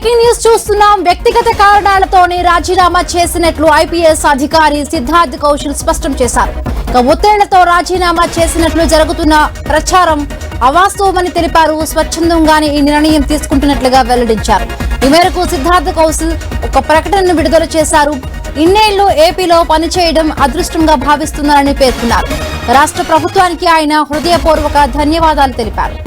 Breaking news చూస్తున్నాం. వ్యక్తిగత కారణాలతోనే రాజీనామా చేసినట్లు ఐపీఎస్ అధికారి సిద్ధార్థ్ కౌశల్ స్పష్టం చేశారు. ఒత్తిళ్లతో రాజీనామా చేసినట్లు జరుగుతున్న ప్రచారం అవాస్తవమని తెలిపారు. స్వచ్ఛందంగానే ఈ నిర్ణయం తీసుకుంటున్నట్లుగా వెల్లడించారు. ఈ మేరకు సిద్ధార్థ్ కౌశల్ ఒక ప్రకటనను విడుదల చేశారు. ఇన్నేళ్లు ఏపీలో పనిచేయడం అదృష్టంగా భావిస్తున్నారని పేర్కొన్నారు. రాష్ట్ర ప్రభుత్వానికి ఆయన హృదయపూర్వక ధన్యవాదాలు తెలిపారు.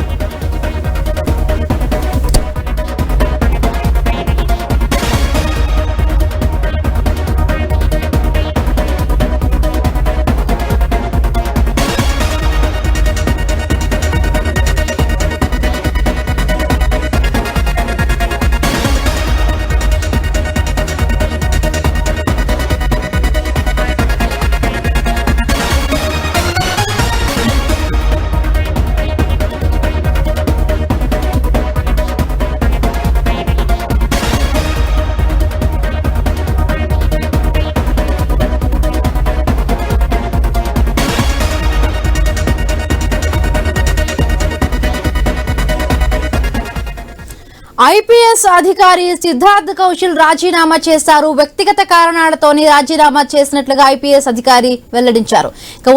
ఐపీఎస్ అధికారి సిద్ధార్థ్ కౌశల్ రాజీనామా చేశారు. వ్యక్తిగత కారణాలతోనే రాజీనామా చేసినట్లుగా ఐపీఎస్ అధికారి వెల్లడించారు.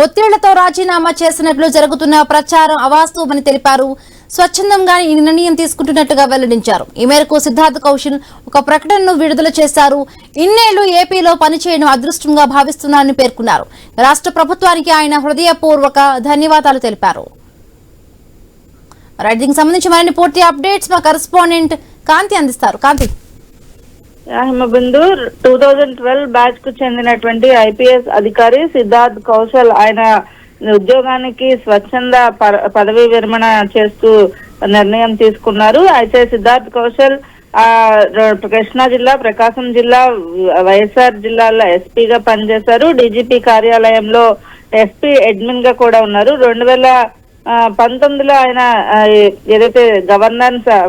ఒత్తిళ్లతో రాజీనామా చేసినట్లు జరుగుతున్న ప్రచారం అవాస్తవమని తెలిపారు. స్వచ్ఛందంగానే ఈ నిర్ణయం తీసుకుంటున్నట్లుగా వెల్లడించారు. ఈ మేరకు సిద్ధార్థ్ కౌశల్ ఒక ప్రకటనను విడుదల చేశారు. ఇన్నేళ్లు ఏపీలో పనిచేయడం అదృష్టంగా భావిస్తున్నారని పేర్కొన్నారు. రాష్ట్ర ప్రభుత్వానికి ఆయన హృదయపూర్వక ధన్యవాదాలు తెలిపారు. దీనికి సంబంధించి మరిన్ని పూర్తి అప్డేట్స్ మా కరెస్పాండెంట్ కాంతి అందిస్తారు. కాంతి. హిమబిందు 2012 బ్యాచ్ కు చెందినటువంటి ఐపీఎస్ అధికారి సిద్ధార్థ్ కౌశల్ ఆయన ఉద్యోగానికి స్వచ్ఛంద పదవీ విరమణ చేస్తూ నిర్ణయం తీసుకున్నారు. అయితే సిద్ధార్థ్ కౌశల్ కృష్ణా జిల్లా, ప్రకాశం జిల్లా, వైఎస్ఆర్ జిల్లాలో ఎస్పీగా పనిచేశారు. డీజీపీ కార్యాలయంలో ఎస్పీ అడ్మిన్ గా కూడా ఉన్నారు. 2019లో ఆయన ఏదైతే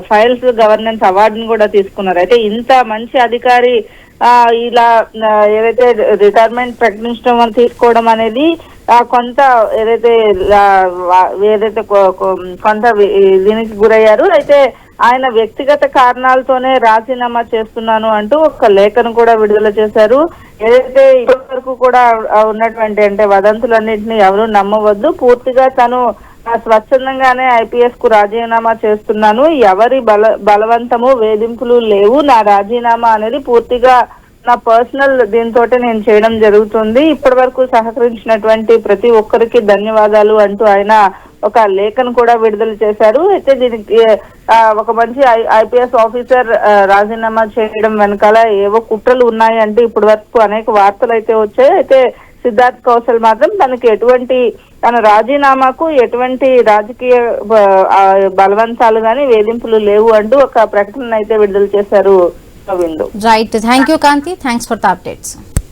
ఫైల్స్ గవర్నెన్స్ అవార్డును కూడా తీసుకున్నారు. అయితే ఇంత మంచి అధికారి ఇలా ఏదైతే రిటైర్మెంట్ ప్రకటించడం తీసుకోవడం అనేది కొంత కొంత దీనికి గురయ్యారు. అయితే ఆయన వ్యక్తిగత కారణాలతోనే రాజీనామా చేస్తున్నాను అంటూ ఒక లేఖను కూడా విడుదల చేశారు. ఏదైతే ఇప్పటి వరకు కూడా ఉన్నటువంటి వదంతులన్నింటినీ ఎవరు నమ్మవద్దు, పూర్తిగా తను స్వచ్ఛందంగానే ఐపీఎస్ కు రాజీనామా చేస్తున్నాను, ఎవరి బలవంతము వేధింపులు లేవు, నా రాజీనామా అనేది పూర్తిగా నా పర్సనల్ దీంతో నేను చేయడం జరుగుతుంది, ఇప్పటి వరకు సహకరించినటువంటి ప్రతి ఒక్కరికి ధన్యవాదాలు అంటూ ఆయన ఒక లేఖను కూడా విడుదల చేశారు. అయితే దీనికి ఒక మంచి ఐపీఎస్ ఆఫీసర్ రాజీనామా చేయడం వెనకాల ఏవో కుట్రలు ఉన్నాయి అంటే ఇప్పటి వరకు అనేక వార్తలు అయితే వచ్చాయి. అయితే సిద్ధార్థ్ కౌశల్ మాత్రం తన రాజీనామాకు ఎటువంటి రాజకీయ బలవంతాలు గాని వేధింపులు లేవు అంటూ ఒక ప్రకటన అయితే విడుదల చేశారు. Right, thank you Kanthi, thanks for the updates.